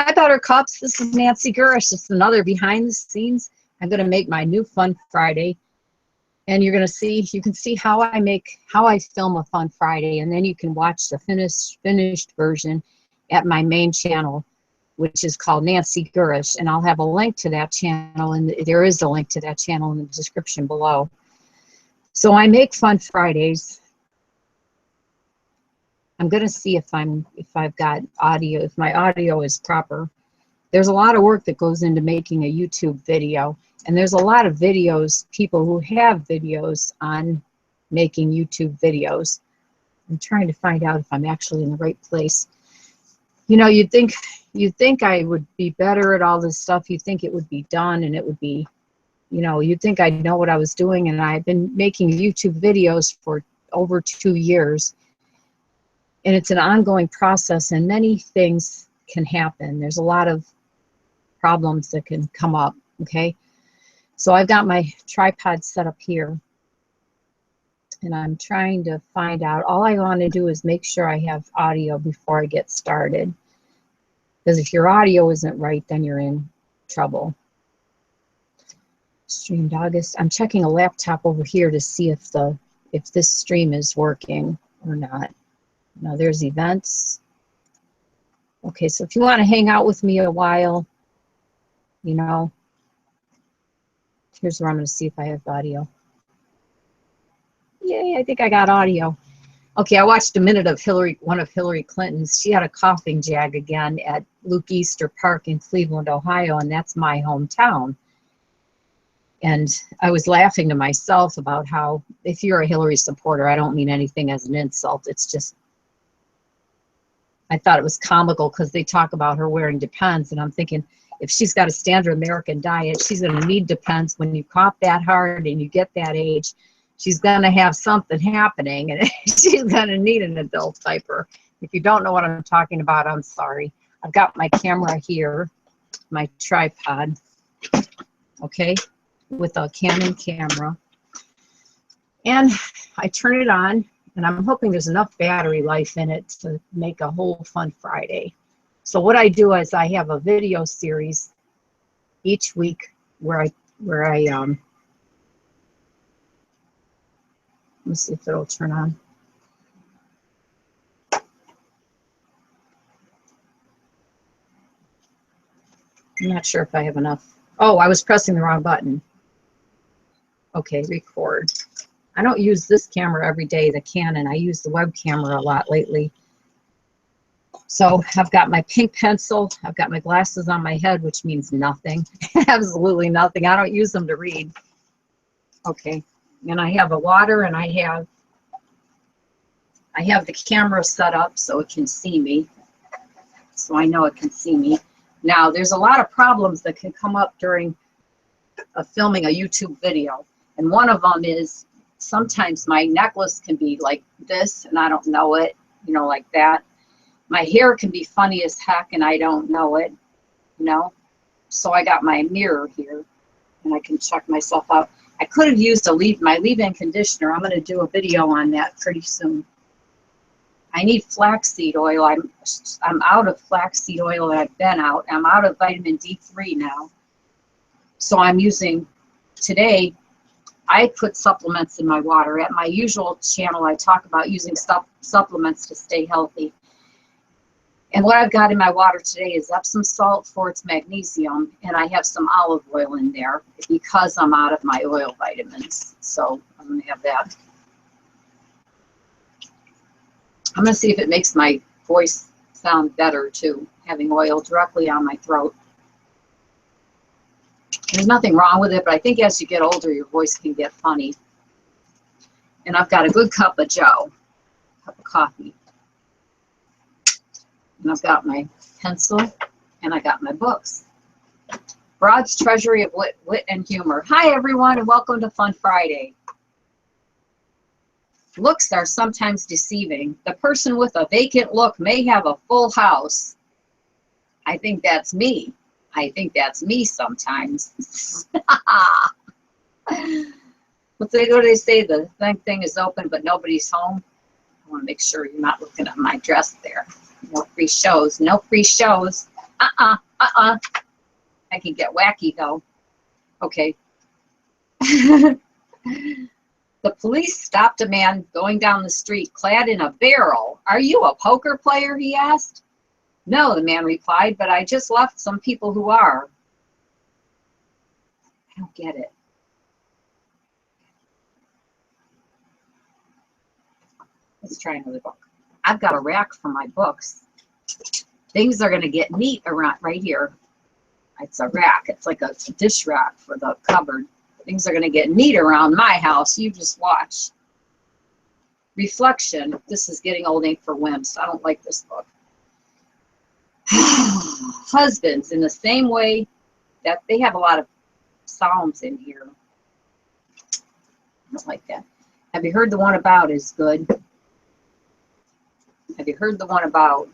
Hi, Buttercups. This is Nancy Gurish. It's another behind the scenes. I'm going to make my new Fun Friday, and you're going to see. You can see how I film a Fun Friday, and then you can watch the finished version at my main channel, which is called Nancy Gurish, and I'll have a link to that channel, and there is a link to that channel in the description below. So I make Fun Fridays. I'm going to see if I've got audio, if my audio is proper. There's a lot of work that goes into making a YouTube video, and there's a lot of people who have videos on making YouTube videos. I'm trying to find out if I'm actually in the right place. You know, you'd think I would be better at all this stuff. You'd think it would be done, and it would be, you know, you'd think I'd know what I was doing, and I've been making YouTube videos for over 2 years. And it's an ongoing process, and many things can happen. There's a lot of problems that can come up, okay? So I've got my tripod set up here, and I'm trying to find out. All I want to do is make sure I have audio before I get started. Because if your audio isn't right, then you're in trouble. Streamed August. I'm checking a laptop over here to see if this stream is working or not. Now there's events. Okay, so if you want to hang out with me a while, you know, here's where I'm going to see if I have audio. Yay, I think I got audio. Okay, I watched a minute of one of Hillary Clinton's. She had a coughing jag again at Luke Easter Park in Cleveland, Ohio, and that's my hometown. And I was laughing to myself about how, if you're a Hillary supporter, I don't mean anything as an insult. It's just, I thought it was comical because they talk about her wearing Depends, and I'm thinking, if she's got a standard American diet, she's going to need Depends. When you cough that hard and you get that age, she's going to have something happening, and she's going to need an adult diaper. If you don't know what I'm talking about, I'm sorry. I've got my camera here, my tripod, okay, with a Canon camera. And I turn it on, and I'm hoping there's enough battery life in it to make a whole Fun Friday. So what I do is I have a video series each week where I let me see if it'll turn on. I'm not sure if I have enough. Oh, I was pressing the wrong button. Okay, record. I don't use this camera every day, the Canon. I use the web camera a lot lately. So I've got my pink pencil. I've got my glasses on my head, which means nothing. Absolutely nothing. I don't use them to read. Okay. And I have a water, and I have the camera set up so it can see me. So I know it can see me. Now, there's a lot of problems that can come up during filming a YouTube video. And one of them is sometimes my necklace can be like this, and I don't know it, you know, like that. My hair can be funny as heck, and I don't know it, you know. So I got my mirror here, and I can check myself out. I could have used my leave-in conditioner. I'm going to do a video on that pretty soon. I need flaxseed oil. I'm out of flaxseed oil, and I've been out. I'm out of vitamin D3 now. So I'm using, today, I put supplements in my water. At my usual channel, I talk about using supplements to stay healthy. And what I've got in my water today is Epsom salt for its magnesium, and I have some olive oil in there because I'm out of my oil vitamins. So I'm going to have that. I'm going to see if it makes my voice sound better too, having oil directly on my throat. There's nothing wrong with it, but I think as you get older, your voice can get funny. And I've got a good cup of joe, cup of coffee. And I've got my pencil, and I got my books. Broad's Treasury of Wit and Humor. Hi, everyone, and welcome to Fun Friday. Looks are sometimes deceiving. The person with a vacant look may have a full house. I think that's me. I think that's me sometimes. What do they say? The thing is open, but nobody's home. I want to make sure you're not looking at my dress there. No free shows. No free shows. I can get wacky though. Okay. The police stopped a man going down the street clad in a barrel. Are you a poker player? He asked. No, the man replied, but I just left some people who are. I don't get it. Let's try another book. I've got a rack for my books. Things are going to get neat around right here. It's a rack. It's like a dish rack for the cupboard. Things are going to get neat around my house. You just watch. Reflection. This is Getting Old Ain't for Wimps. I don't like this book. Husbands, in the same way that they have a lot of psalms in here. I don't like that. Have you heard the one about is good? Have you heard the one about?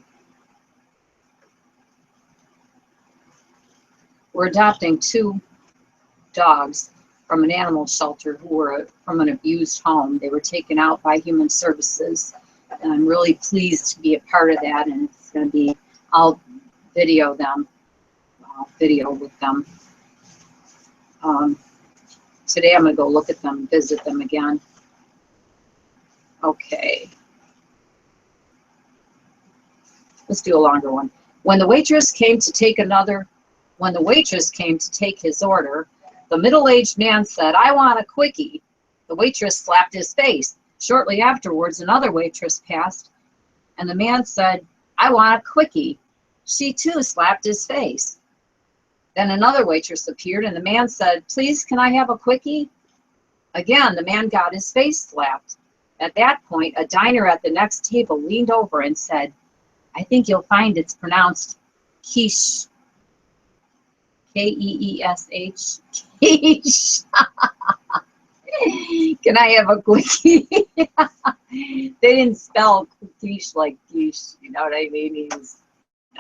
We're adopting 2 dogs from an animal shelter who were from an abused home. They were taken out by Human Services, and I'm really pleased to be a part of that. And it's going to be, I'll video them. I'll video with them. Today I'm going to go look at them, visit them again. Okay. Let's do a longer one. When the waitress came to take his order, the middle-aged man said, I want a quickie. The waitress slapped his face. Shortly afterwards, another waitress passed, and the man said, I want a quickie. She too slapped his face. Then another waitress appeared, and the man said, please, can I have a quickie? Again, the man got his face slapped. At that point, a diner at the next table leaned over and said, I think you'll find it's pronounced quiche. K-E-E-S-H. Quiche. Can I have a quickie? They didn't spell quiche like quiche. You know what I mean?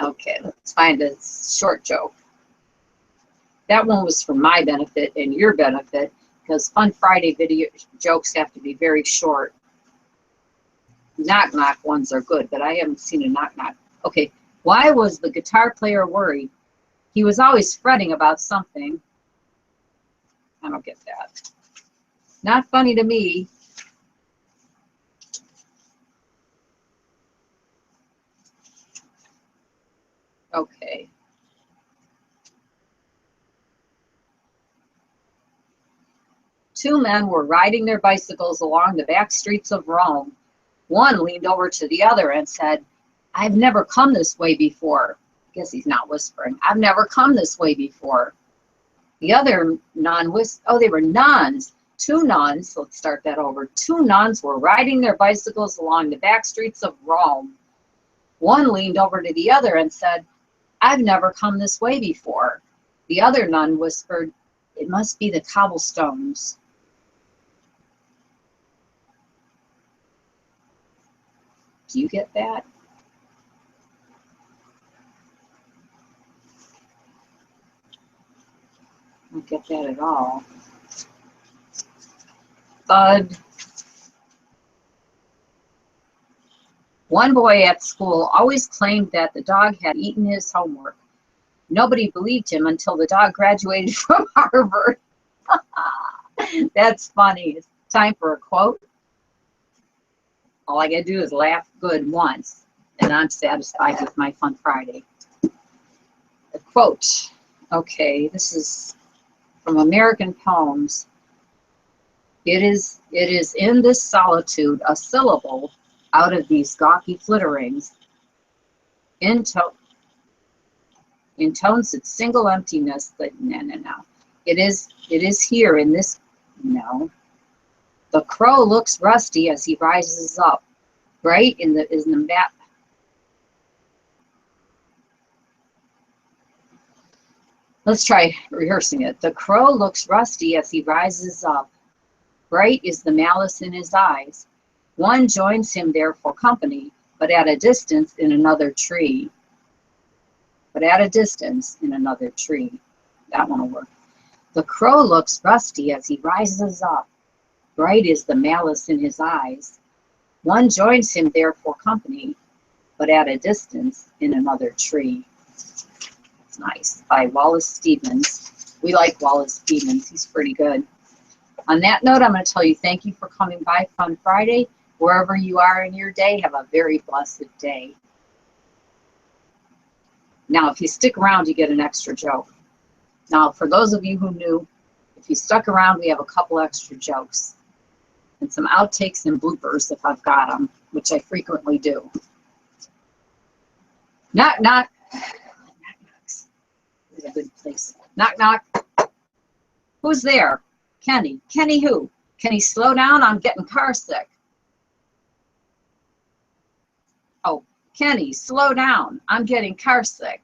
Okay, let's find a short joke. That one was for my benefit and your benefit, because Fun Friday video jokes have to be very short. Knock-knock ones are good, but I haven't seen a knock-knock. Okay, why was the guitar player worried? He was always fretting about something. I don't get that. Not funny to me. Okay. Two men were riding their bicycles along the back streets of Rome. One leaned over to the other and said, I've never come this way before. I guess he's not whispering. I've never come this way before. The other nun oh, they were nuns. 2 nuns, let's start that over. 2 nuns were riding their bicycles along the back streets of Rome. One leaned over to the other and said, I've never come this way before. The other nun whispered, it must be the cobblestones. Do you get that? I don't get that at all. Thud. One boy at school always claimed that the dog had eaten his homework. Nobody believed him until the dog graduated from Harvard. That's funny. It's time for a quote. All I gotta do is laugh good once, and I'm satisfied with my Fun Friday. The quote. Okay, this is from American Poems. It is in this solitude a syllable out of these gawky flitterings intones its single emptiness that no. It is here in this no. The crow looks rusty as he rises up, bright in the map. Let's try rehearsing it. The crow looks rusty as he rises up. Bright is the malice in his eyes. One joins him there for company, but at a distance in another tree. But at a distance in another tree. That one will work. The crow looks rusty as he rises up. Bright is the malice in his eyes. One joins him there for company, but at a distance in another tree. It's nice. By Wallace Stevens. We like Wallace Stevens. He's pretty good. On that note, I'm going to tell you thank you for coming by Fun Friday. Wherever you are in your day, have a very blessed day. Now, if you stick around, you get an extra joke. Now, for those of you who knew, if you stuck around, we have a couple extra jokes. And some outtakes and bloopers if I've got them, which I frequently do. Knock, knock. This is a good place. Knock, knock. Who's there? Kenny. Kenny who? Kenny, slow down. I'm getting car sick. Oh, Kenny, slow down. I'm getting car sick.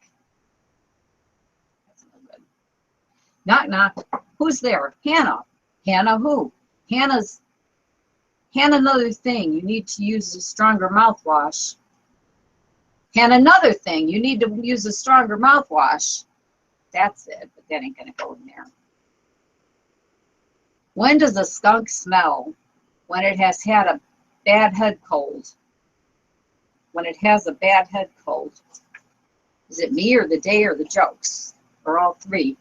That's no good. Knock, knock. Who's there? Hannah. Hannah who? Hannah, another thing. You need to use a stronger mouthwash. Hannah, another thing. You need to use a stronger mouthwash. That's it, but that ain't going to go in there. When does a skunk smell? When it has had a bad head cold. When it has a bad head cold. Is it me or the day or the jokes? Or all three?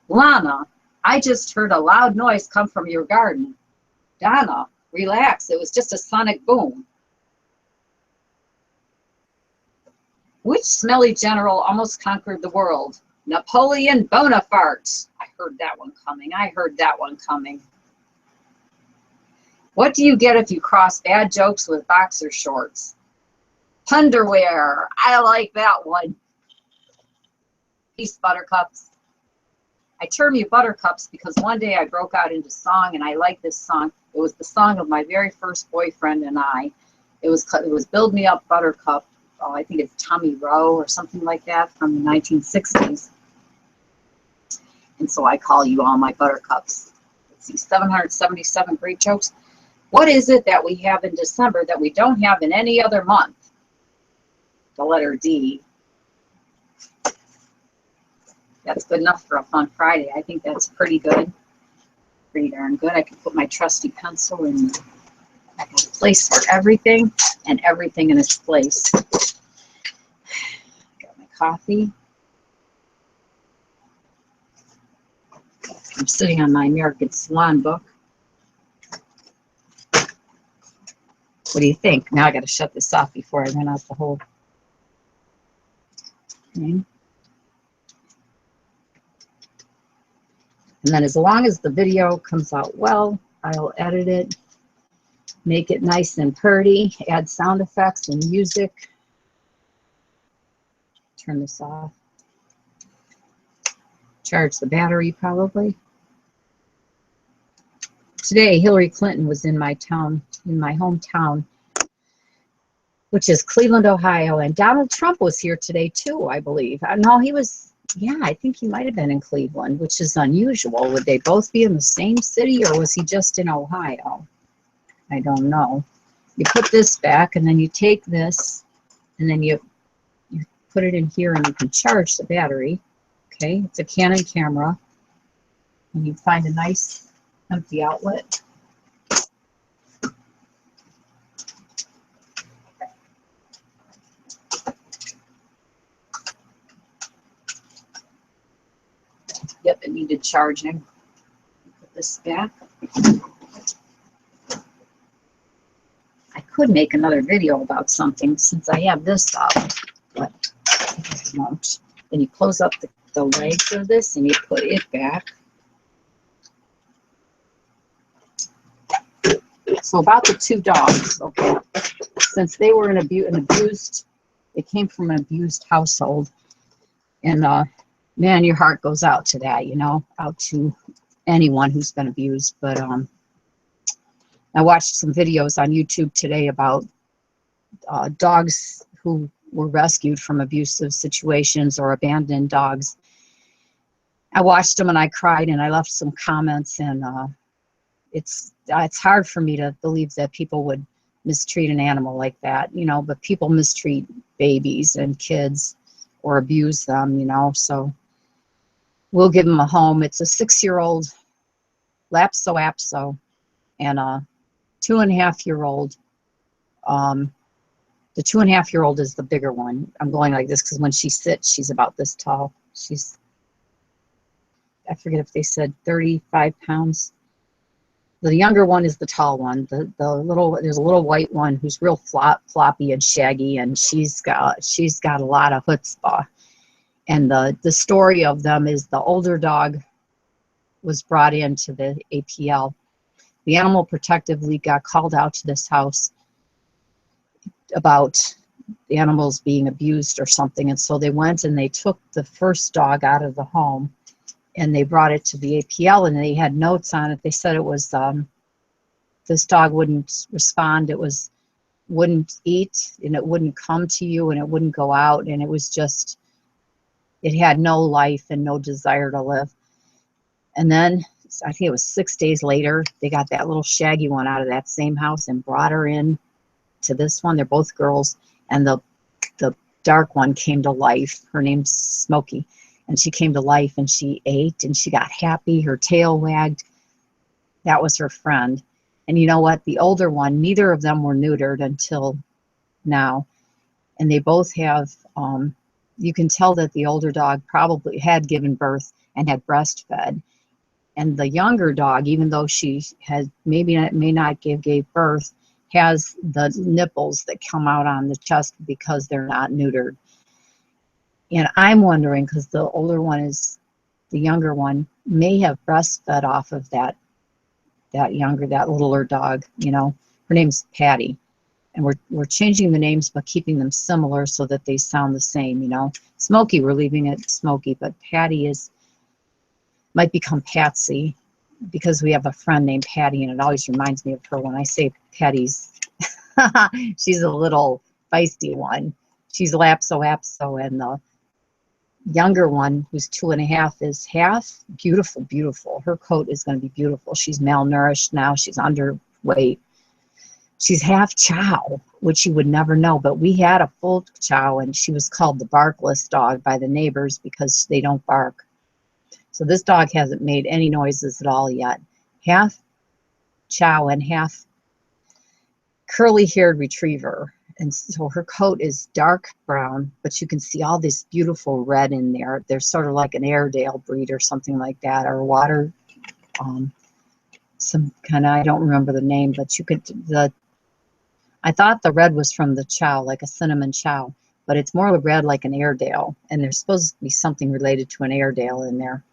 Lana, I just heard a loud noise come from your garden. Donna, relax. It was just a sonic boom. Which smelly general almost conquered the world? Napoleon Bonaparte. I heard that one coming. I heard that one coming. What do you get if you cross bad jokes with boxer shorts? Underwear. I like that one. Peace, buttercups. I term you buttercups because one day I broke out into song, and I like this song. It was the song of my very first boyfriend and I. It was Build Me Up, Buttercup. Oh, I think it's Tommy Rowe or something like that from the 1960s. And so I call you all my buttercups. Let's see, 777 great jokes. What is it that we have in December that we don't have in any other month? The letter D. That's good enough for a Fun Friday. I think that's pretty good. Pretty darn good. I can put my trusty pencil in. I have a place for everything and everything in its place. Got my coffee. I'm sitting on my American Swan book. What do you think? Now I got to shut this off before I run out the whole thing. And then as long as the video comes out well, I'll edit it, make it nice and pretty, add sound effects and music. Turn this off. Charge the battery probably. Today, Hillary Clinton was in my town, in my hometown, which is Cleveland, Ohio, and Donald Trump was here today too, I believe. No, he was, yeah, I think he might have been in Cleveland, which is unusual. Would they both be in the same city, or was he just in Ohio? I don't know. You put this back, and then you take this, and then you put it in here, and you can charge the battery. Okay, it's a Canon camera, and you find a nice empty outlet. Yep, it needed charging. Put this back. I could make another video about something since I have this up, but I won't. Then you close up the legs of this and you put it back. So about the two dogs, okay, since they were they came from an abused household, and man, your heart goes out to that, you know, out to anyone who's been abused. But I watched some videos on YouTube today about dogs who were rescued from abusive situations or abandoned dogs. I watched them and I cried and I left some comments, and it's hard for me to believe that people would mistreat an animal like that, you know, but people mistreat babies and kids or abuse them, you know, so we'll give them a home. It's a 6-year-old Lapso-Apso and a 2.5-year-old. The 2.5-year-old is the bigger one. I'm going like this because when she sits, she's about this tall. She's, I forget if they said 35 pounds. The younger one is the tall one. The little, there's a little white one who's real floppy and shaggy, and she's got a lot of chutzpah. And the story of them is the older dog was brought into the APL. The Animal Protective League got called out to this house about the animals being abused or something, and so they went and they took the first dog out of the home and they brought it to the APL, and they had notes on it. They said it was this dog wouldn't respond, wouldn't eat, and it wouldn't come to you, and it wouldn't go out, and it was just, it had no life and no desire to live. And then I think it was 6 days later, they got that little shaggy one out of that same house and brought her in to this one. They're both girls, and the dark one came to life. Her name's Smokey, and she came to life, and she ate, and she got happy. Her tail wagged. That was her friend. And you know what? The older one, neither of them were neutered until now, and they both have, you can tell that the older dog probably had given birth and had breastfed. And the younger dog, even though she has may not gave birth, has the nipples that come out on the chest because they're not neutered. And I'm wondering, because the older one is, the younger one may have breastfed off of that littler dog. You know, her name's Patty, and we're changing the names but keeping them similar so that they sound the same. You know, Smokey, we're leaving it Smokey, but Patty might become Patsy, because we have a friend named Patty, and it always reminds me of her when I say Patty's. She's a little feisty one. She's Lapso, and the younger one, who's 2.5, is half beautiful. Her coat is going to be beautiful. She's malnourished now. She's underweight. She's half chow, which you would never know, but we had a full chow, and she was called the barkless dog by the neighbors because they don't bark. So this dog hasn't made any noises at all yet. Half chow and half curly-haired retriever. And so her coat is dark brown, but you can see all this beautiful red in there. They're sort of like an Airedale breed or something like that, or water, some kind of, I don't remember the name, but you could, I thought the red was from the chow, like a cinnamon chow, but it's more red like an Airedale, and there's supposed to be something related to an Airedale in there.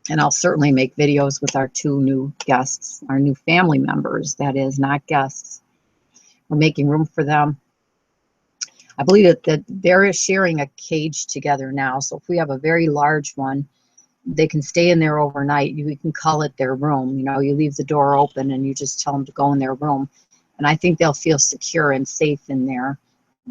And I'll certainly make videos with our 2 new guests, our new family members, that is, not guests. We're making room for them. I believe that they're sharing a cage together now. So if we have a very large one, they can stay in there overnight. We can call it their room. You know, you leave the door open and you just tell them to go in their room. And I think they'll feel secure and safe in there,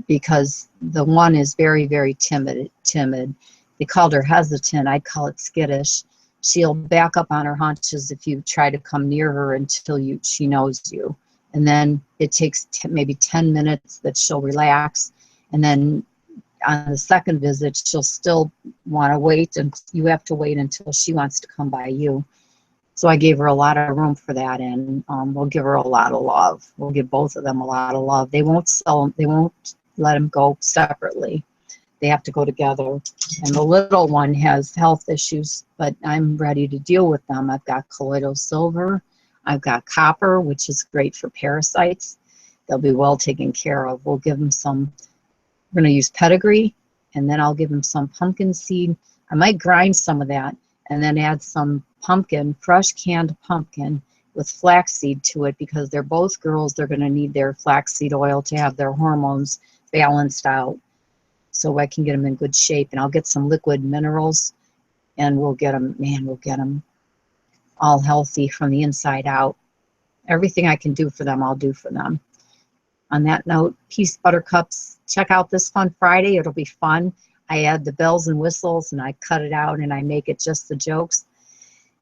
because the one is very, very timid. They called her hesitant. I'd call it skittish. She'll back up on her haunches if you try to come near her until she knows you. And then it takes maybe 10 minutes that she'll relax. And then on the second visit, she'll still want to wait, and you have to wait until she wants to come by you. So I gave her a lot of room for that, and we'll give her a lot of love. We'll give both of them a lot of love. They won't let them go separately. They have to go together. And the little one has health issues, but I'm ready to deal with them. I've got colloidal silver. I've got copper, which is great for parasites. They'll be well taken care of. We'll give them some, we're going to use pedigree, and then I'll give them some pumpkin seed. I might grind some of that and then add some pumpkin, fresh canned pumpkin with flaxseed to it, because they're both girls. They're going to need their flaxseed oil to have their hormones balanced out, so I can get them in good shape. And I'll get some liquid minerals, and we'll get them, man, we'll get them all healthy from the inside out. Everything I can do for them, I'll do for them. On that note, peace, buttercups. Check out this Fun Friday. It'll be fun. I add the bells and whistles, and I cut it out, and I make it just the jokes.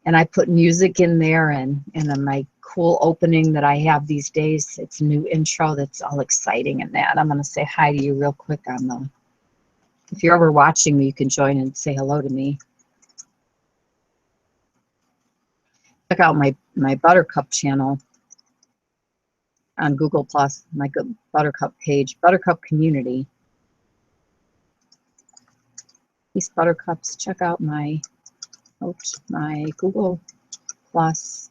And I put music in there, and my cool opening that I have these days. It's a new intro that's all exciting and that. I'm going to say hi to you real quick on the, if you're ever watching me, you can join and say hello to me. Check out my Buttercup channel on Google+, my Buttercup page, Buttercup Community. These buttercups. Check out my Google Plus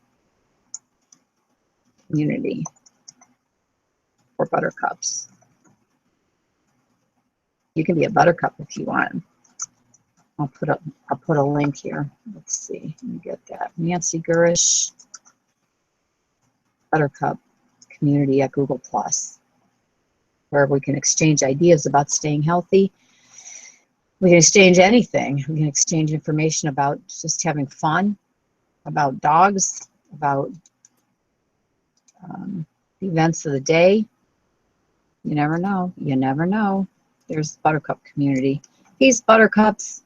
community for buttercups. You can be a buttercup if you want. I'll put a link here. Let's see. Let me get that. Nancygurish Buttercup community at Google Plus, where we can exchange ideas about staying healthy. We can exchange anything. We can exchange information about just having fun, about dogs, about events of the day. You never know. You never know. There's Buttercup community. These buttercups.